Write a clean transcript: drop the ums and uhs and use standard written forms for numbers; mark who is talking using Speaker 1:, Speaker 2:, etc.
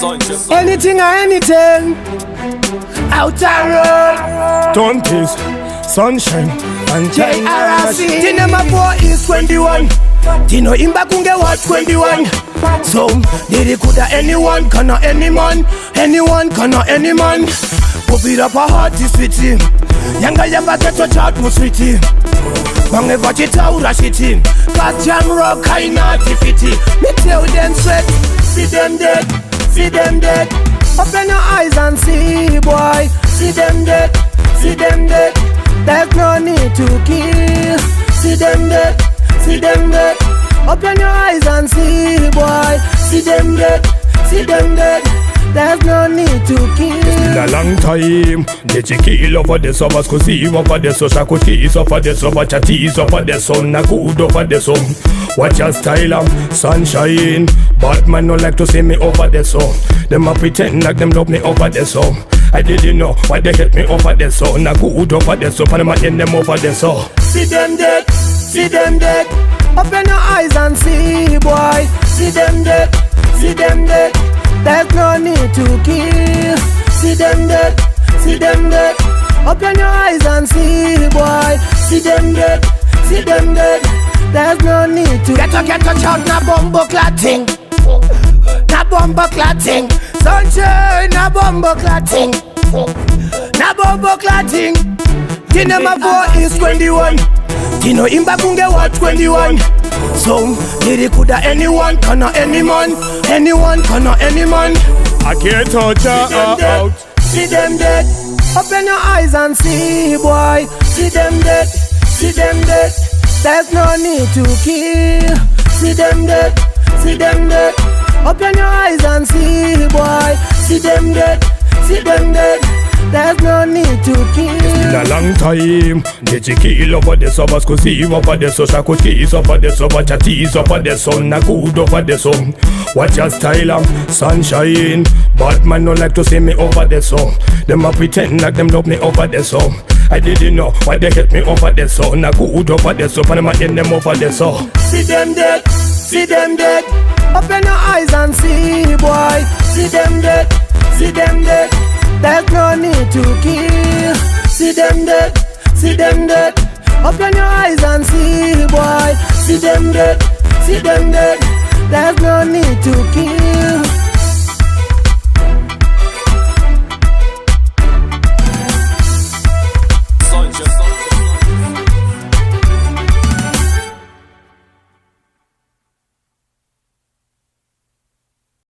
Speaker 1: Anything or anything. Outer road.
Speaker 2: Don't peace, sunshine and
Speaker 1: JRC. Tinema 4 is 21. Tino imba kunge what 21. So did it coulda anyone, kana any man, anyone, kana any man. Pop it up a heart is sweetie. Yanga yamba get to chat mo sweetie. Mange vachita ura shiti. Fast jam rock kaina tifiti. Me tell them sweat. See them dead, see them dead. Open your eyes and see, boy. See them dead, see them dead. There's no need to kill. See them dead, see them dead. Open your eyes and see, boy. See them dead, see them dead. There's no need to kill.
Speaker 2: It's been a long time. Did you kill over the suburbs? Cause he over the so shaku tease over the so much a tease over the sun. Na good over the sun. Watch your style, sunshine. But man no like to see me over the sun. Them a pretend like them love me over the sun. I didn't know why they hate me over the sun. Na good over the sun. And I'm in them over the sun.
Speaker 1: See them dead, see them dead. Open your eyes and see, boy. See them dead, see them dead. There's no need to kill. See them dead, see them dead. Open your eyes and see, boy. See them dead, see them dead. There's no need to get a shout na bombo clatting. Na bombo clatting. Sunshine na bombo clatting. Na bombo clatting. Tinema 4 is 21. Tino imba kunge what 21. So did it coulda anyone, kana any man, anyone, kana any man.
Speaker 2: I can't touch her out.
Speaker 1: See them dead. Open your eyes and see, boy. See them dead, see them dead. There's no need to kill. See them dead, see them dead. Open your eyes and see, boy. See them dead, see them dead. There's no need to kill.
Speaker 2: It's been a long time. Did you kill over the suburbs? Cause he over the so shaku tease over the so much a tease over the sun. Na good over the sun. Watch your style, sunshine. But man no like to see me over the sun. Them a pretend like them love me over the sun. I didn't know why they hate me over the sun. Na good over the sun. And I'm in them over the sun.
Speaker 1: See them dead, see them dead. Open your eyes and see, boy. See them dead, see them dead. There's no need to kill. See them dead, see them dead. Open your eyes and see, boy. See them dead, see them dead. There's no need to kill.